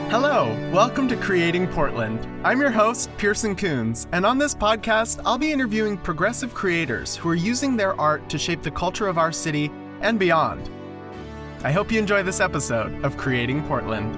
Hello, welcome to Creating Portland. I'm your host, Pearson Kunz, and on this podcast, I'll be interviewing progressive creators who are using their art to shape the culture of our city and beyond. I hope you enjoy this episode of Creating Portland.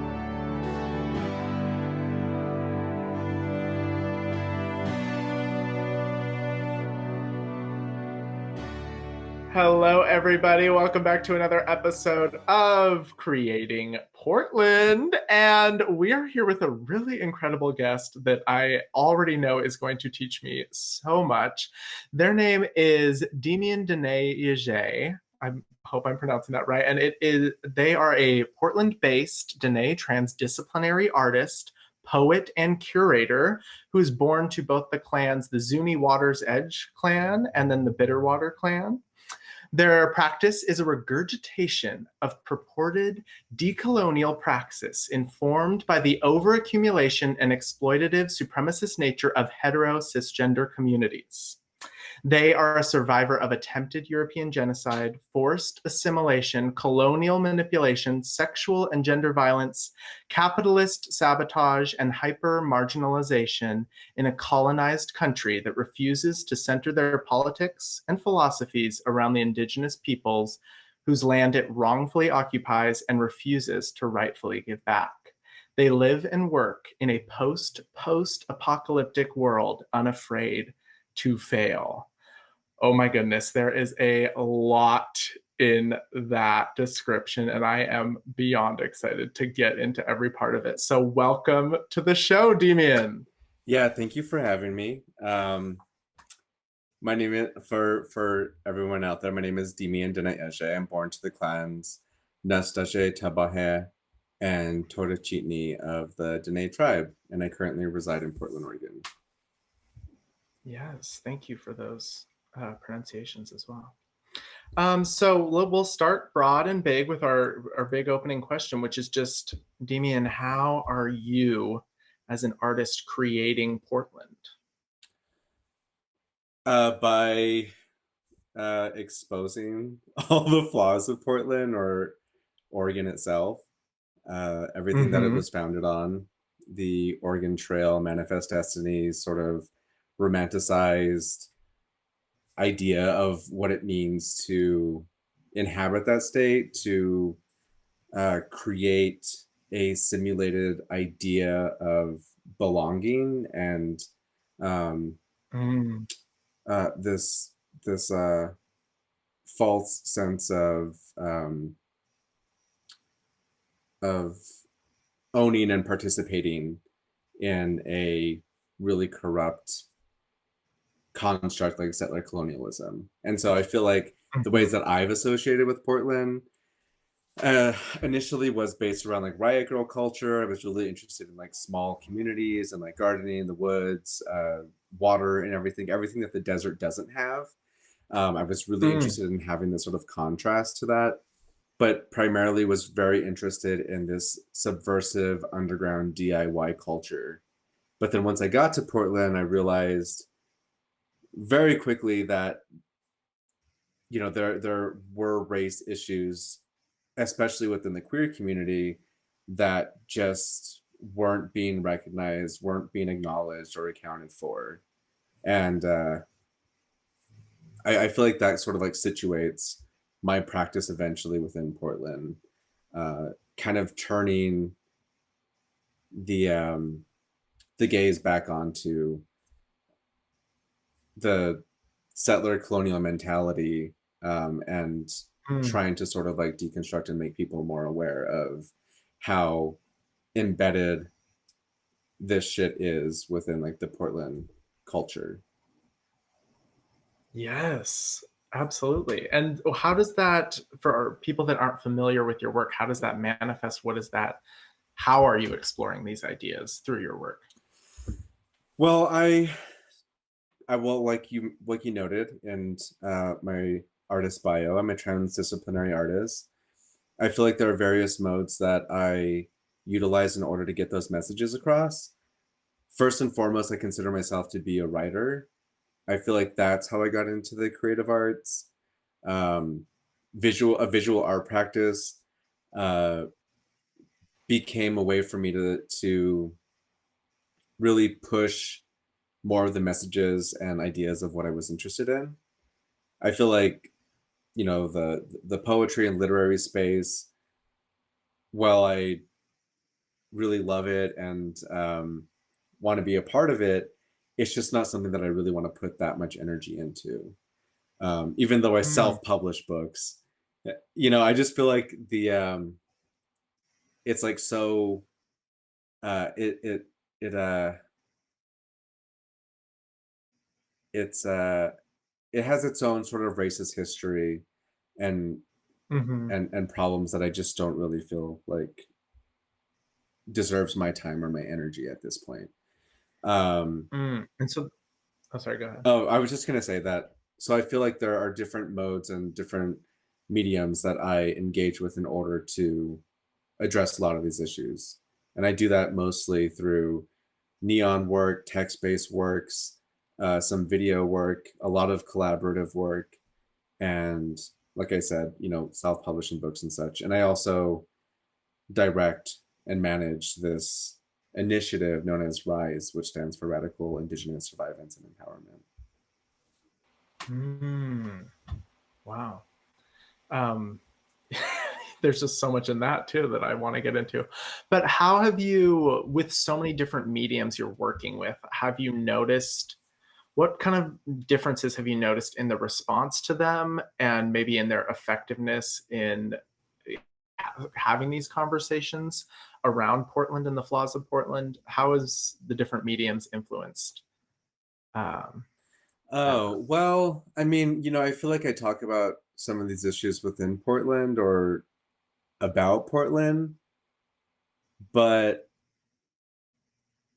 Hello, everybody. Welcome back to another episode of Creating Portland. And we are here with a really incredible guest that I already know is going to teach me so much. Their name is Demian DinéYazhi. I hope I'm pronouncing that right. And they are a Portland-based Diné transdisciplinary artist, poet, and curator who is born to both the clans, the Zuni Water's Edge clan and then the Bitterwater clan. Their practice is a regurgitation of purported decolonial praxis informed by the overaccumulation and exploitative supremacist nature of hetero cisgender communities. They are a survivor of attempted European genocide, forced assimilation, colonial manipulation, sexual and gender violence, capitalist sabotage, and hyper-marginalization in a colonized country that refuses to center their politics and philosophies around the Indigenous peoples whose land it wrongfully occupies and refuses to rightfully give back. They live and work in a post-apocalyptic world, unafraid to fail. Oh my goodness, there is a lot in that description, and I am beyond excited to get into every part of it. So welcome to the show, Demian. Yeah, thank you for having me. My name is, for everyone out there, my name is Demian DinéYazhi. I'm born to the clans Nastaje, Tabahe, and Torachitni of the Diné tribe, and I currently reside in Portland, Oregon. Yes, thank you for those pronunciations as well. So we'll start broad and big with our big opening question, which is just, Demian, how are you as an artist creating Portland? By exposing all the flaws of Portland or Oregon itself, everything that it was founded on, the Oregon Trail, Manifest Destiny, sort of romanticized idea of what it means to inhabit that state, to create a simulated idea of belonging and this false sense of owning and participating in a really corrupt construct like settler colonialism. And so I feel like the ways that I've associated with Portland initially was based around like riot girl culture. I was really interested in like small communities and like gardening in the woods, water and everything that the desert doesn't have. I was really interested in having this sort of contrast to that, but primarily was very interested in this subversive underground DIY culture. But then once I got to Portland, I realized very quickly that, you know, there were race issues, especially within the queer community, that just weren't being recognized, weren't being acknowledged or accounted for. And I feel like that sort of like situates my practice eventually within Portland, kind of turning the gaze back onto the settler colonial mentality, and trying to sort of like deconstruct and make people more aware of how embedded this shit is within like the Portland culture. Yes, absolutely. And how does that, for people that aren't familiar with your work, how does that manifest? What is that? How are you exploring these ideas through your work? Well, I will, like you noted in my artist bio, I'm a transdisciplinary artist. I feel like there are various modes that I utilize in order to get those messages across. First and foremost, I consider myself to be a writer. I feel like that's how I got into the creative arts. Visual art practice became a way for me to really push more of the messages and ideas of what I was interested in. I feel like, the poetry and literary space, while I really love it and want to be a part of it, it's just not something that I really want to put that much energy into. Even though I Mm, self-publish books, I just feel like it's like so it it it it's it has its own sort of racist history and mhm, and problems that I just don't really feel like deserves my time or my energy at this point. Um, and so oh, sorry, go ahead. oh, I was just gonna say that. So I feel like there are different modes and different mediums that I engage with in order to address a lot of these issues, and I do that mostly through neon work, text-based works, some video work, a lot of collaborative work, and like I said, self-publishing books and such. And I also direct and manage this initiative known as RISE, which stands for Radical Indigenous Survivance and Empowerment. Mm, wow. Um, there's just so much in that too that I want to get into. But how have you, with so many different mediums you're working with, have you noticed what kind of differences have you noticed in the response to them and maybe in their effectiveness in having these conversations around Portland and the flaws of Portland? How has the different mediums influenced um, that? Oh, well, I mean, I feel like I talk about some of these issues within Portland or about Portland, but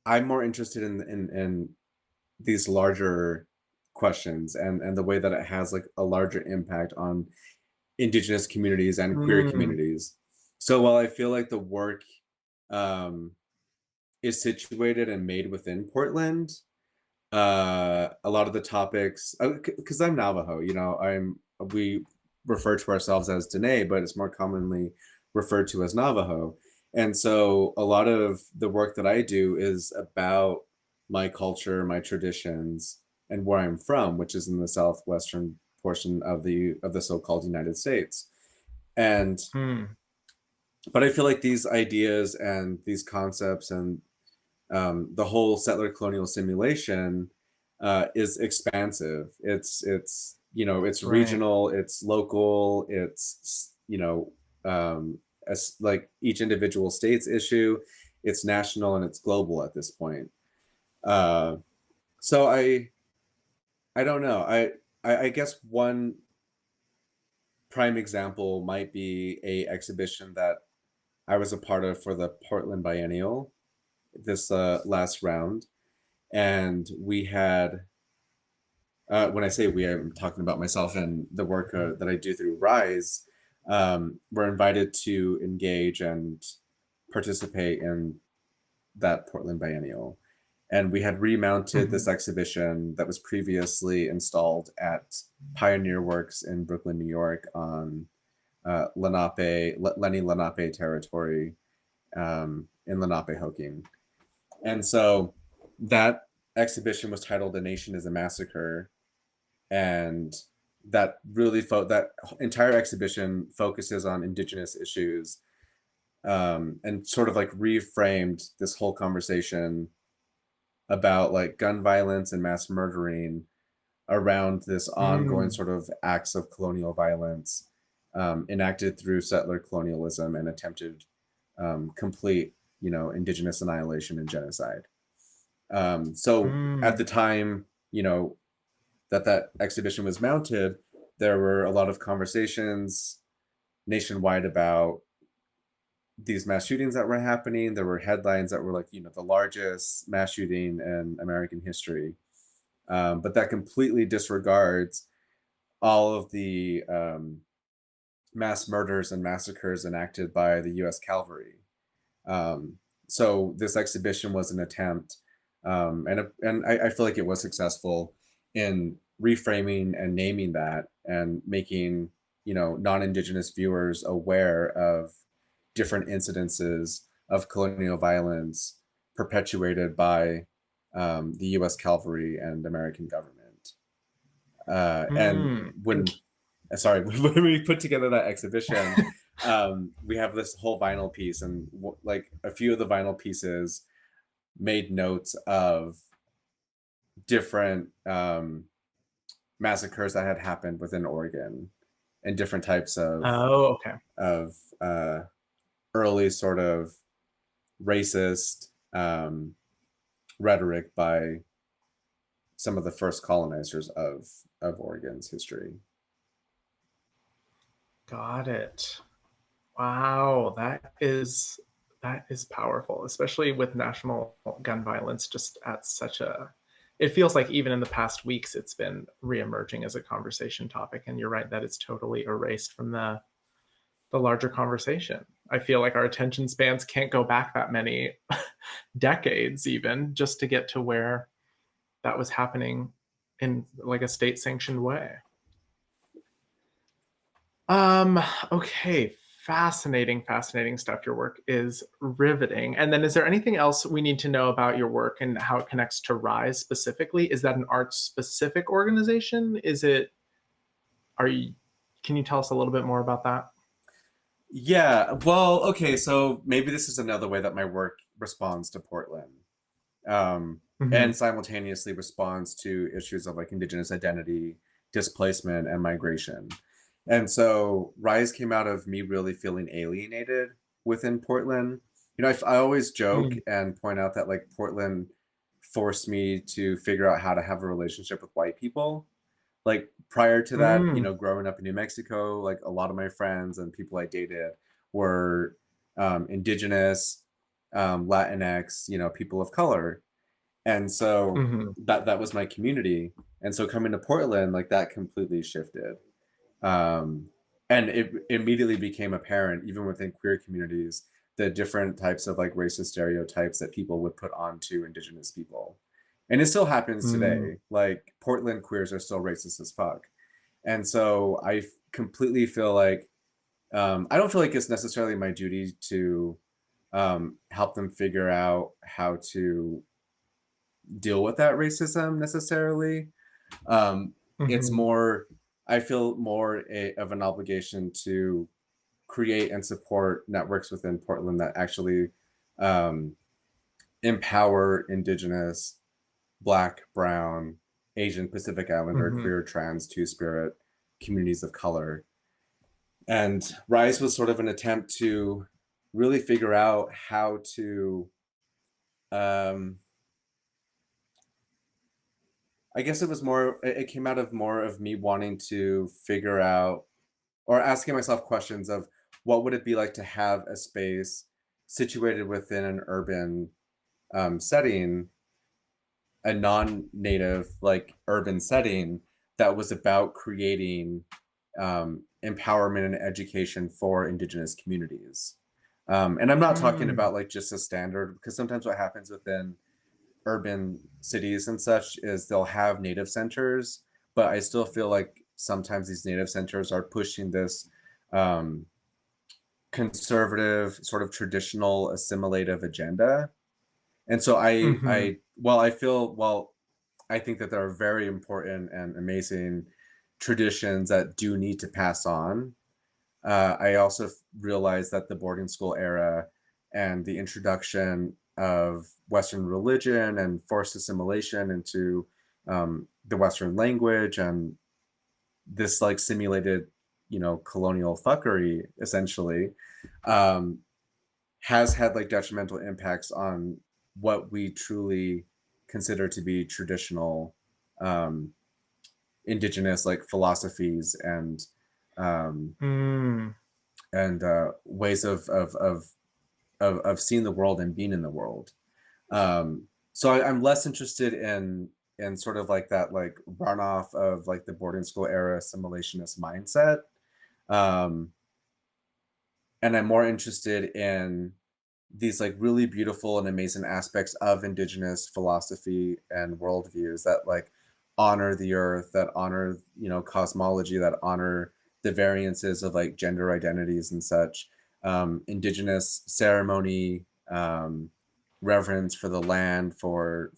I'm more interested in these larger questions and the way that it has like a larger impact on Indigenous communities and queer Mm, communities. So while I feel like the work um, is situated and made within Portland, a lot of the topics, because I'm Navajo, we refer to ourselves as Dene, but it's more commonly referred to as Navajo. And so a lot of the work that I do is about my culture, my traditions, and where I'm from, which is in the southwestern portion of the so-called United States. And mm, but I feel like these ideas and these concepts and the whole settler colonial simulation is expansive. It's right. regional, it's local, it's as like each individual state's issue, it's national and it's global at this point. Uh, so I don't know. I guess one prime example might be a exhibition that I was a part of for the Portland Biennial this last round, and we had when I say we, I'm talking about myself and the work that I do through Rise. We're invited to engage and participate in that Portland Biennial. And we had remounted this Mhm, exhibition that was previously installed at Pioneer Works in Brooklyn, New York, on Lenni Lenape territory in Lenapehoking. And so that exhibition was titled "A Nation Is a Massacre," and that entire exhibition focuses on Indigenous issues, and sort of like reframed this whole conversation about like gun violence and mass murdering around this ongoing mm, sort of acts of colonial violence enacted through settler colonialism and attempted complete, Indigenous annihilation and genocide. So at mm, the time, that exhibition was mounted, there were a lot of conversations nationwide about these mass shootings that were happening. There were headlines that were like, the largest mass shooting in American history. But that completely disregards all of the mass murders and massacres enacted by the US Cavalry. Um, so this exhibition was an attempt, and I feel like it was successful in reframing and naming that and making non-Indigenous viewers aware of different incidences of colonial violence perpetuated by the U.S. cavalry and American government. And Mm. when sorry, when we put together that exhibition, we have this whole vinyl piece, and like a few of the vinyl pieces made notes of different massacres that had happened within Oregon and different types Oh, okay. of early sort of racist rhetoric by some of the first colonizers of Oregon's history. Got it. Wow, that is powerful, especially with national gun violence just at such a it feels like even in the past weeks it's been reemerging as a conversation topic, and you're right that it's totally erased from the larger conversation. I feel like our attention spans can't go back that many decades even just to get to where that was happening in like a state sanctioned way. Um, okay, fascinating stuff. Your work is riveting. And then is there anything else we need to know about your work and how it connects to Rise specifically? Is that an arts specific organization? Is it are you can you tell us a little bit more about that? Yeah, well, okay, so maybe this is another way that my work responds to Portland, Mm-hmm. and simultaneously responds to issues of like Indigenous identity, displacement, and migration. And so Rise came out of me really feeling alienated within Portland. You know, I always joke Mm. and point out that like Portland forced me to figure out how to have a relationship with white people. Like prior to that, you Mm. know, growing up in New Mexico, like a lot of my friends and people I dated were Indigenous, Latinx, you know, people of color. And so Mm-hmm. that was my community. And so coming to Portland, like that completely shifted. Um, and it immediately became apparent, even within queer communities, the different types of like racist stereotypes that people would put onto Indigenous people. And it still happens Mm. today. Like Portland queers are still racist as fuck. And so completely feel like I don't feel like it's necessarily my duty to help them figure out how to deal with that racism necessarily. Um, it's Mm-hmm. more, I feel more of an obligation to create and support networks within Portland that actually um, empower Indigenous, Black, Brown, Asian, Pacific Islander, Mm-hmm. queer, trans, two spirit communities of color. And Rise was sort of an attempt to really figure out how to, um, I guess it was more, it came out of more of me wanting to figure out or asking myself questions of what would it be like to have a space situated within an urban setting, a non-native like urban setting that was about creating empowerment and education for Indigenous communities. And I'm not talking Mm. about like just a standard, because sometimes what happens within urban cities and such is they'll have native centers, but I still feel like sometimes these native centers are pushing this um, conservative, sort of traditional assimilative agenda. And so Mm-hmm. I think that there are very important and amazing traditions that do need to pass on. I also realized that the boarding school era and the introduction of Western religion and forced assimilation into the Western language and this like simulated, you know, colonial fuckery essentially um, has had like detrimental impacts on what we truly consider to be traditional um, indigenous like philosophies um, Mm. ways of seeing the world and being in the world. So I'm less interested in sort of like that like runoff of like the boarding school era assimilationist mindset, um, and I'm more interested in these like really beautiful and amazing aspects of indigenous philosophy and worldviews that like honor the earth, that honor, you know, cosmology, that honor the variances of like gender identities and such, indigenous ceremony, reverence for the land, for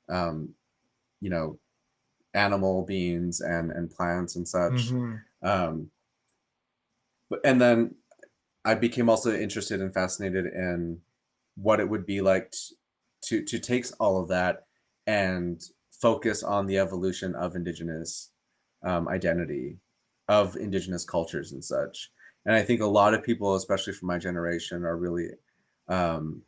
you know, animal beings and plants and such. Mm-hmm. Um, and then I became also interested and fascinated in what it would be like to take all of that and focus on the evolution of Indigenous identity, of Indigenous cultures and such. And I think a lot of people, especially from my generation, are really um,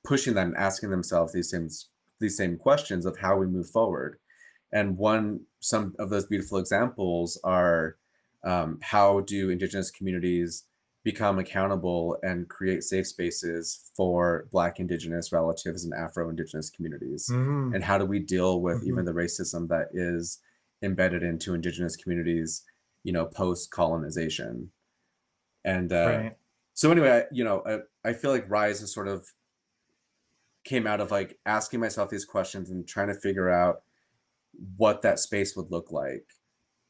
pushing that and asking themselves these same questions of how we move forward. And some of those beautiful examples are how do Indigenous communities become accountable and create safe spaces for Black Indigenous relatives and Afro-Indigenous communities? Mm-hmm. And how do we deal with Mm-hmm. even the racism that is embedded into Indigenous communities, post-colonization? And Right. so anyway, I feel like Rise is sort of came out of like asking myself these questions and trying to figure out what that space would look like.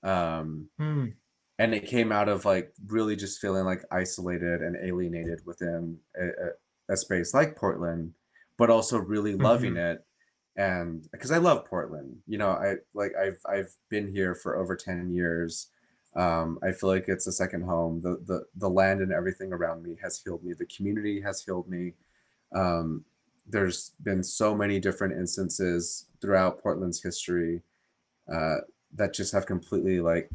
Um, Mm-hmm. and it came out of like really just feeling like isolated and alienated within a space like Portland, but also really loving it. And because I love Portland, I've been here for over 10 years. I feel like it's a second home. The land and everything around me has healed me. The community has healed me. Um, there's been so many different instances throughout Portland's history uh, that just have completely like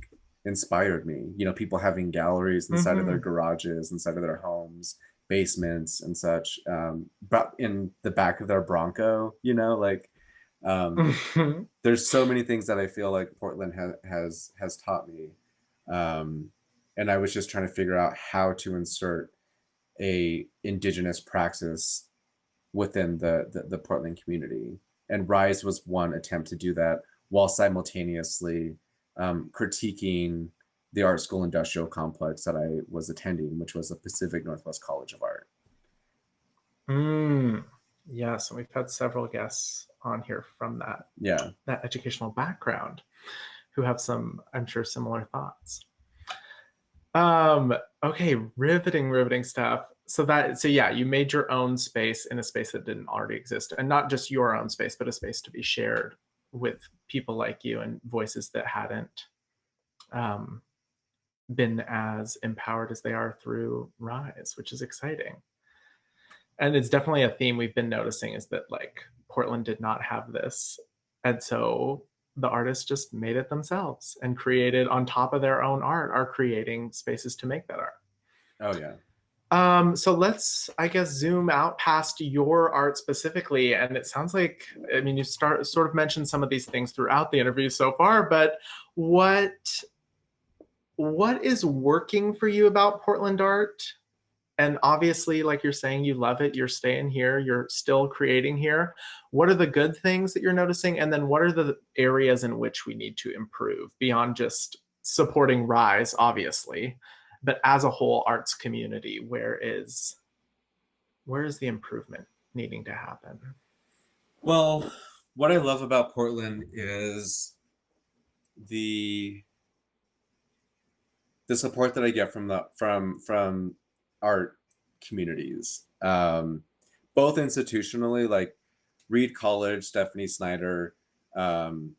inspired me. People having galleries inside of their Mm-hmm. garages, inside of their homes, basements, and such. But in the back of their Bronco, um, Mm-hmm. there's so many things that I feel like Portland has taught me. Um, and I was just trying to figure out how to insert a Indigenous praxis within the Portland community. And Rise was one attempt to do that while simultaneously critiquing the art school industrial complex that I was attending, which was the Pacific Northwest College of Art. Mm. Yes, and we've had several guests on here from Yeah. that educational background who have some, I'm sure, similar thoughts. Um, okay, riveting stuff. So yeah, you made your own space in a space that didn't already exist, and not just your own space, but a space to be shared with people like you and voices that hadn't um, been as empowered as they are through Rise, which is exciting. And it's definitely a theme we've been noticing is that like Portland did not have this, and so the artists just made it themselves and created on top of their own art, are creating spaces to make that art. Oh yeah. So let's, I guess, zoom out past your art specifically. And it sounds like, I mean, you sort of mentioned some of these things throughout the interview so far, but what what is working for you about Portland art? And obviously, like you're saying, you love it. You're staying here. You're still creating here. What are the good things that you're noticing? And then what are the areas in which we need to improve beyond just supporting Rise, obviously, but as a whole arts community, where is the improvement needing to happen? Well, what I love about Portland is the the support that I get from art communities, both institutionally, like Reed College, Stephanie Snyder, um,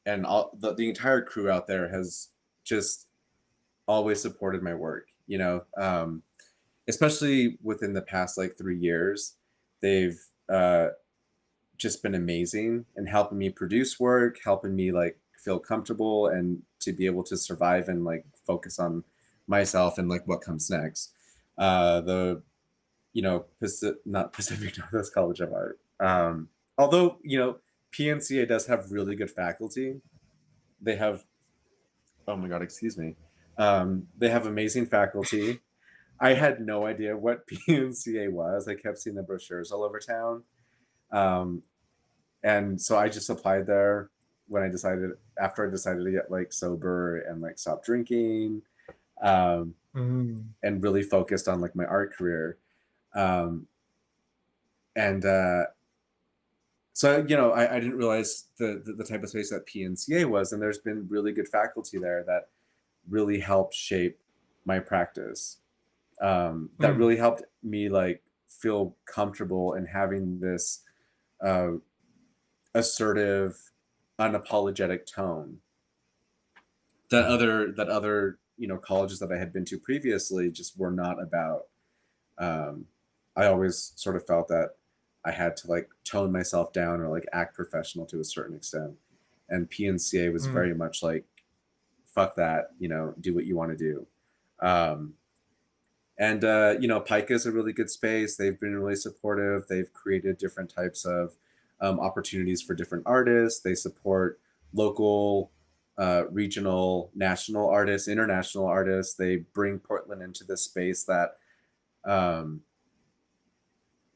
and all the entire crew out there has just always supported my work. Especially within the past like 3 years, they've just been amazing and helping me produce work, helping me like feel comfortable and to be able to survive and like focus on myself and like what comes next. The not Pacific Northwest College of Art. Although PNCA does have really good faculty. They have, oh my god, excuse me. They have amazing faculty. I had no idea what PNCA was. I kept seeing the brochures all over town. Um, and so I just applied there after I decided to get like sober and like stop drinking, um, Mm. and really focused on like my art career. Um, and so I didn't realize the type of space that PNCA was, and there's been really good faculty there that really helped shape my practice. That Mm. really helped me like feel comfortable in having this assertive, unapologetic tone that other colleges that I had been to previously just were not about. I always sort of felt that I had to like tone myself down or like act professional to a certain extent, and PNCA was very much like, fuck that, do what you want to do. And Pica is a really good space. They've been really supportive. They've created different types of opportunities for different artists. They support local, regional, national artists, international artists. They bring Portland into this space that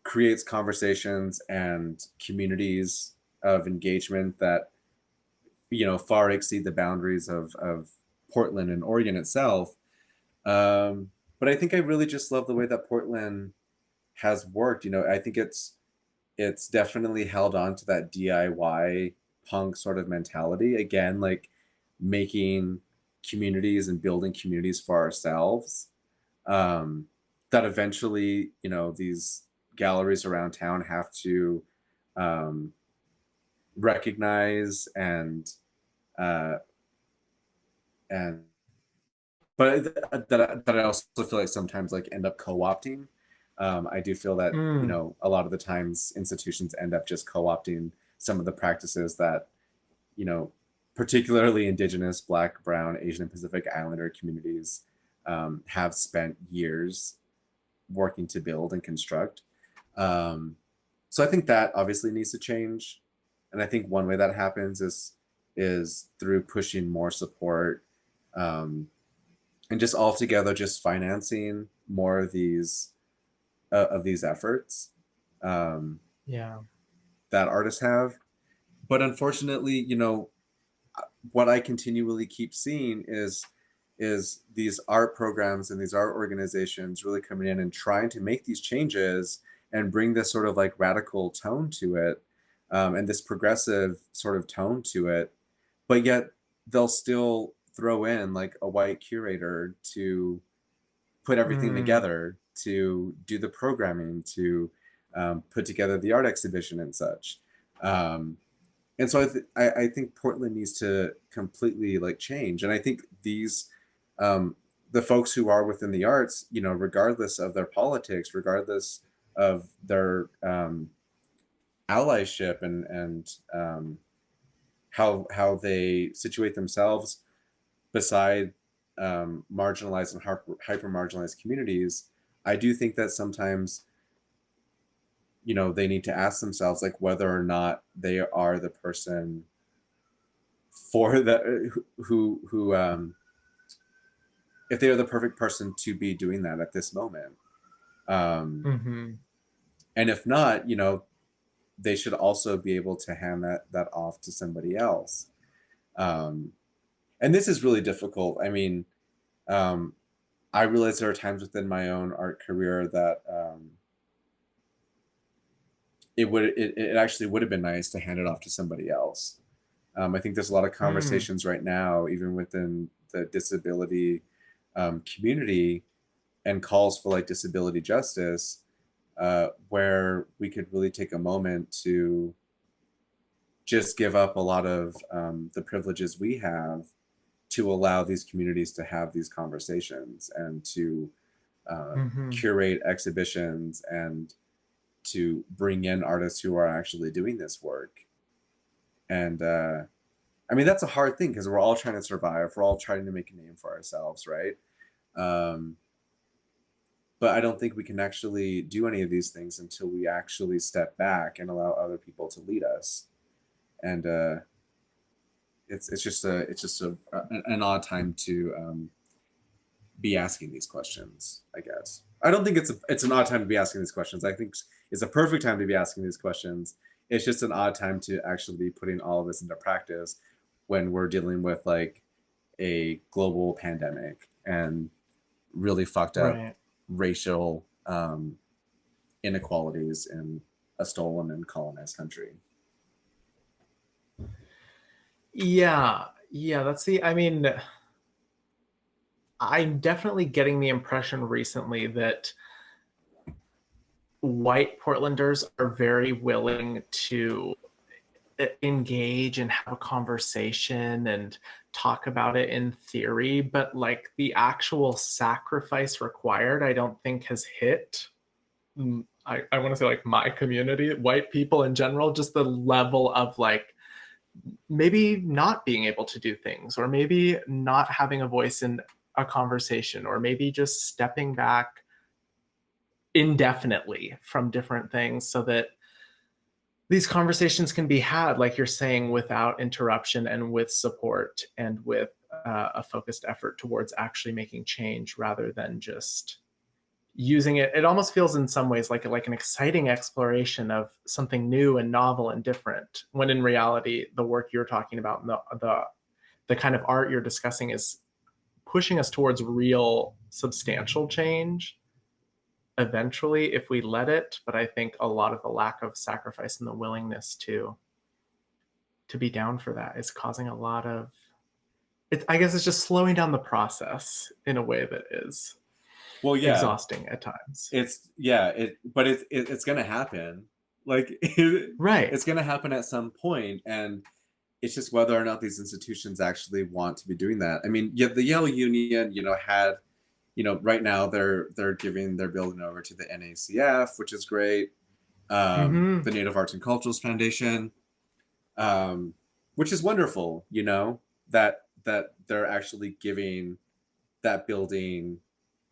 creates conversations and communities of engagement that far exceed the boundaries of Portland and Oregon itself. But I think I really just love the way that Portland has worked. I think it's definitely held on to that DIY punk sort of mentality. Again, like making communities and building communities for ourselves. That eventually, these galleries around town have to recognize and but that I also feel like sometimes like end up co-opting. I do feel that a lot of the times institutions end up just co-opting some of the practices that particularly Indigenous, Black, Brown, Asian, and Pacific Islander communities have spent years working to build and construct. So I think that obviously needs to change, and I think one way that happens is through pushing more support. And just altogether, just financing more of these efforts Yeah. that artists have. But unfortunately, what I continually keep seeing is these art programs and these art organizations really coming in and trying to make these changes and bring this sort of like radical tone to it, and this progressive sort of tone to it, but yet they'll still throw in like a white curator to put everything together, to do the programming, to put together the art exhibition and such. And so I think Portland needs to completely like change. And I think these the folks who are within the arts, regardless of their politics, regardless of their allyship and how they situate themselves beside marginalized and hyper marginalized communities, I do think that sometimes they need to ask themselves like whether or not they are the person for the who if they are the perfect person to be doing that at this moment. And if not, they should also be able to hand that off to somebody else. And this is really difficult. I mean, I realize there are times within my own art career that it actually would have been nice to hand it off to somebody else. I think there's a lot of conversations right now, even within the disability community, and calls for like disability justice, where we could really take a moment to just give up a lot of the privileges we have to allow these communities to have these conversations and to curate exhibitions and to bring in artists who are actually doing this work. And I mean, that's a hard thing because we're all trying to survive. We're all trying to make a name for ourselves, right? But I don't think we can actually do any of these things until we actually step back and allow other people to lead us. And it's just an odd time to be asking these questions, I guess. I don't think it's an odd time to be asking these questions. I think it's a perfect time to be asking these questions. It's just an odd time to actually be putting all of this into practice when we're dealing with like a global pandemic and really fucked up racial inequalities in a stolen and colonized country. Yeah, I mean, I'm definitely getting the impression recently that white Portlanders are very willing to engage and have a conversation and talk about it in theory, but like the actual sacrifice required, I don't think has hit. I want to say like my community, white people in general, just the level of like maybe not being able to do things, or maybe not having a voice in a conversation, or maybe just stepping back indefinitely from different things so that these conversations can be had, like you're saying, without interruption and with support and with a focused effort towards actually making change rather than just using it. It almost feels in some ways like an exciting exploration of something new and novel and different, when in reality, the work you're talking about and the kind of art you're discussing is pushing us towards real substantial change eventually if we let it. But I think a lot of the lack of sacrifice and the willingness to be down for that is causing a lot of it. I guess it's just slowing down the process in a way that is Well, yeah, exhausting at times. but it's gonna happen. Like Right. it's gonna happen at some point, and it's just whether or not these institutions actually want to be doing that. I mean, yeah, the Yale Union, had, right now they're building over to the NACF, which is great. Mm-hmm. The Native Arts and Cultures Foundation, which is wonderful. That they're actually giving that building,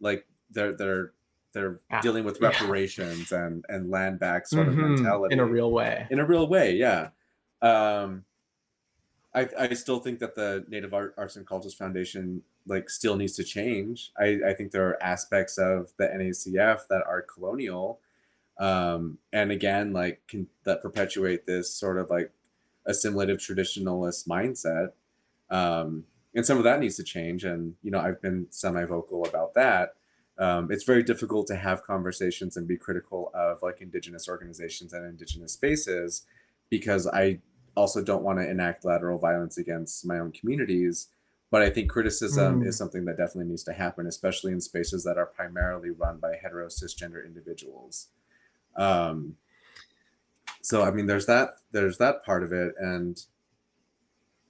like they're Yeah. dealing with Yeah. reparations and land back sort of Mm-hmm. In a mentality real way. in a real way. Yeah. Um, I still think that the Native Arts and Cultures Foundation like still needs to change. I think there are aspects of the NACF that are colonial, and again, like that perpetuate this sort of like assimilative traditionalist mindset. And some of that needs to change. And I've been semi-vocal about that. It's very difficult to have conversations and be critical of like Indigenous organizations and Indigenous spaces, because I also don't want to enact lateral violence against my own communities. But I think criticism is Mm. something that definitely needs to happen, especially in spaces that are primarily run by hetero cisgender individuals. Um, so I mean, there's that part of it, and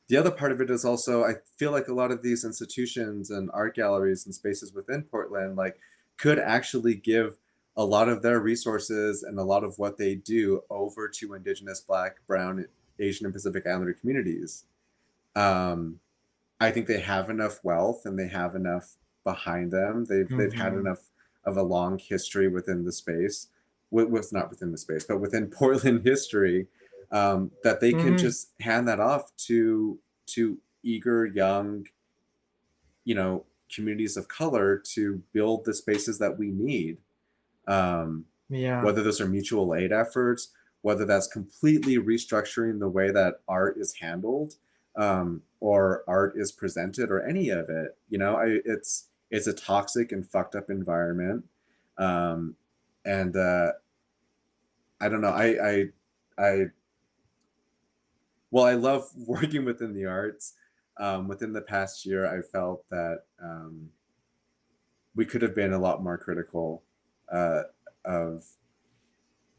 the other part of it is also I feel like a lot of these institutions and art galleries and spaces within Portland like could actually give a lot of their resources and a lot of what they do over to Indigenous, Black, Brown, Asian, and Pacific Islander communities. Um, I think they have enough wealth and they have enough behind them. They've had Mm-hmm. enough of a long history within the space, with not within the space, but within Portland history, that they can Mm-hmm. just hand that off to eager young, communities of color to build the spaces that we need. Um, Yeah. whether those are mutual aid efforts, whether that's completely restructuring the way that art is handled, or art is presented, or any of it. It's a toxic and fucked up environment, um, and I don't know. I well, I love working within the arts. Within the past year, I felt that we could have been a lot more critical uh, of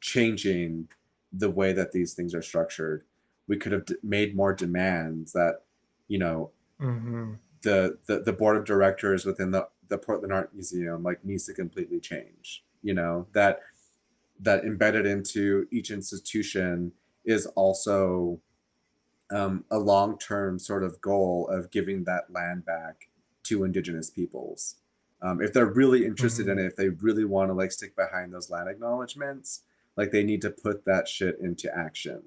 changing the way that these things are structured. We could have made more demands that, you know, Mm-hmm. the board of directors within the Portland Art Museum like needs to completely change. That embedded into each institution is also a long-term sort of goal of giving that land back to Indigenous peoples. If they're really interested in Mm-hmm. it, if they really want to like stick behind those land acknowledgements, like they need to put that shit into action.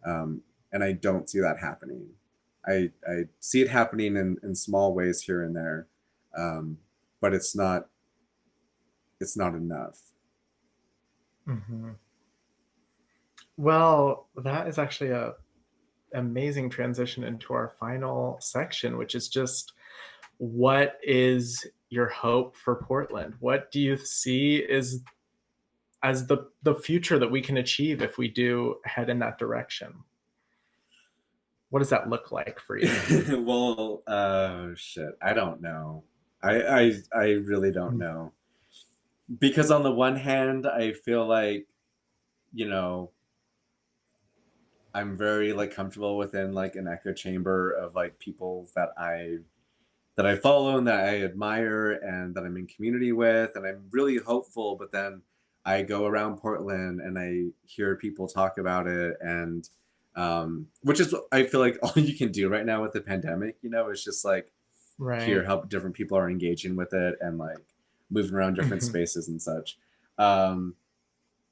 Um, and I don't see that happening. I see it happening in small ways here and there, but it's not enough. Mm-hmm. Well, that is actually a amazing transition into our final section, which is just what is your hope for Portland? What do you see is as the future that we can achieve if we do head in that direction? What does that look like for you? Well, shit, I don't know. I really don't know. because on the one hand, I feel like, you know, I'm very like comfortable within like an echo chamber of like people that I follow and that I admire and that I'm in community with, and I'm really hopeful. But then I go around Portland and I hear people talk about it, and which is I feel like all you can do right now with the pandemic. You know, is just like hear Right. how different people are engaging with it and like moving around different Hmm. spaces and such. Um,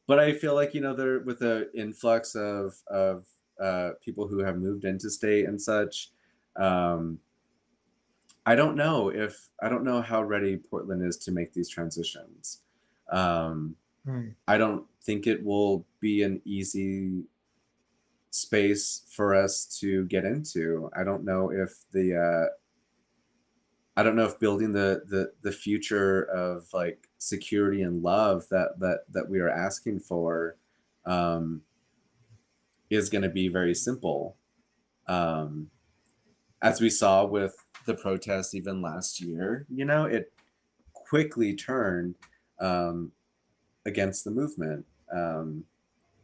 but I feel like there with the influx of people who have moved into state and such. Um, I don't know how ready Portland is to make these transitions. Um, Mm. I don't think it will be an easy space for us to get into. I don't know if building the future of like security and love that we are asking for um, is going to be very simple. Um, as we saw with the protests even last year, it quickly turned um, against the movement,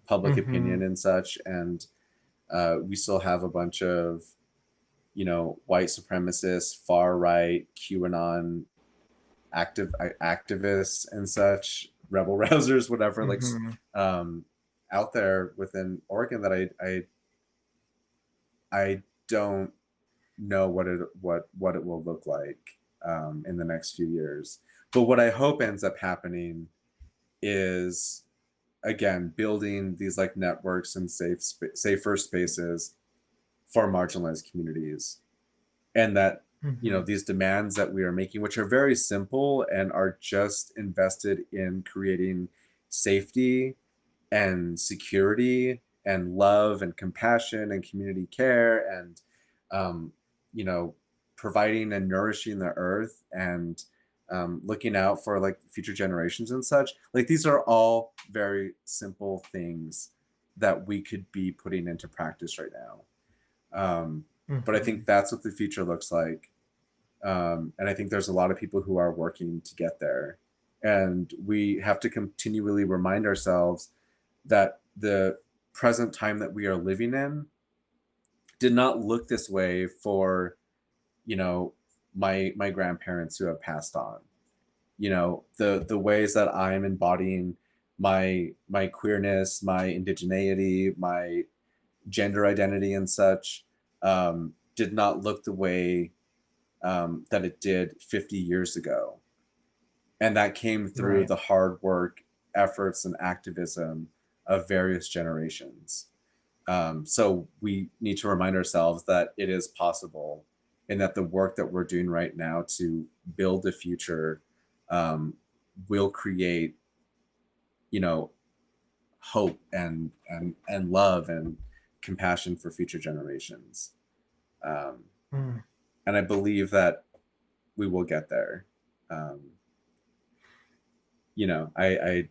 public Hmm. opinion and such, and we still have a bunch of white supremacists, far right, QAnon activists and such, rebel rousers, whatever, like Hmm. um, out there within Oregon that I don't know what it will look like in the next few years. But what I hope ends up happening is again building these like networks and safer spaces for marginalized communities, and that Hmm. these demands that we are making, which are very simple and are just invested in creating safety and security and love and compassion and community care and um, you know providing and nourishing the earth and looking out for like future generations and such, like these are all very simple things that we could be putting into practice right now. But I think Hmm. that's what the future looks like, and I think there's a lot of people who are working to get there, and we have to continually remind ourselves that the present time that we are living in did not look this way for you know my grandparents who have passed on. The ways that I'm embodying my queerness, my indigeneity, my gender identity and such did not look the way that it did 50 years ago, and that came through Right. the hard work, efforts, and activism of various generations. So we need to remind ourselves that it is possible, and that the work that we're doing right now to build a future um, will create, you know, hope and love and compassion for future generations. Um, Mm. and I believe that we will get there. Um, you know, I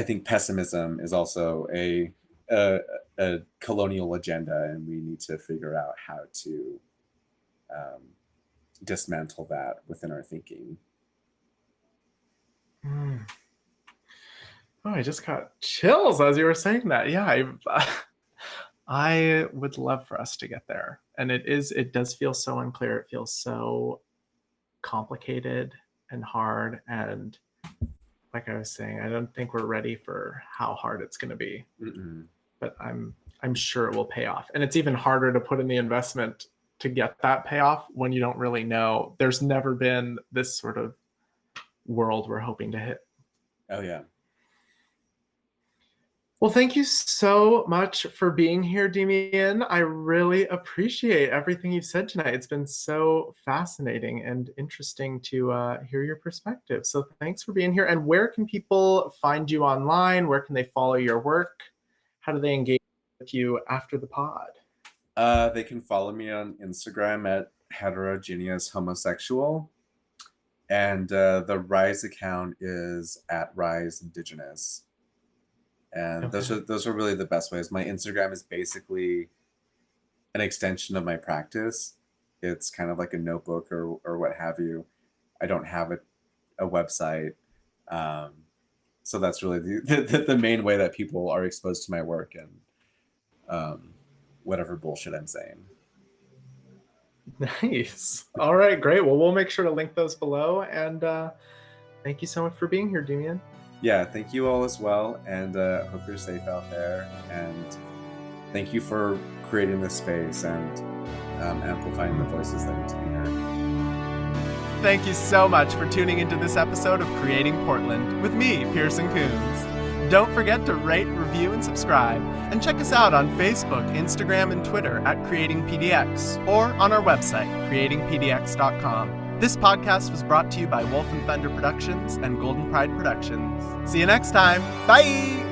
think pessimism is also a a colonial agenda, and we need to figure out how to um, dismantle that within our thinking. Mm. Oh, I just got chills as you were saying that. Yeah, I would love for us to get there. And it does feel so unclear. It feels so complicated and hard. And like I was saying, I don't think we're ready for how hard it's going to be, Mm-mm. but I'm sure it will pay off. And it's even harder to put in the investment to get that payoff when you don't really know. There's never been this sort of world we're hoping to hit. Oh yeah. Well, thank you so much for being here, Demian. I really appreciate everything you've said tonight. It's been so fascinating and interesting to hear your perspective. So thanks for being here. And where can people find you online? Where can they follow your work? How do they engage with you after the pod? They can follow me on Instagram at heterogeneous homosexual, and the Rise account is at Rise Indigenous. And Okay. those are really the best ways. My Instagram is basically an extension of my practice. It's kind of like a notebook or what have you. I don't have a website. So that's really the main way that people are exposed to my work and whatever bullshit I'm saying. Nice. All right, great. Well, we'll make sure to link those below. And thank you so much for being here, Demian. Yeah, thank you all as well. And hope you're safe out there. And thank you for creating this space and amplifying the voices that need to be heard. Thank you so much for tuning into this episode of Creating Portland with me, Pearson Kunz. Don't forget to rate, review, and subscribe, and check us out on Facebook, Instagram, and Twitter at Creating PDX, or on our website, creatingpdx.com. This podcast was brought to you by Wolf and Thunder Productions and Golden Pride Productions. See you next time. Bye!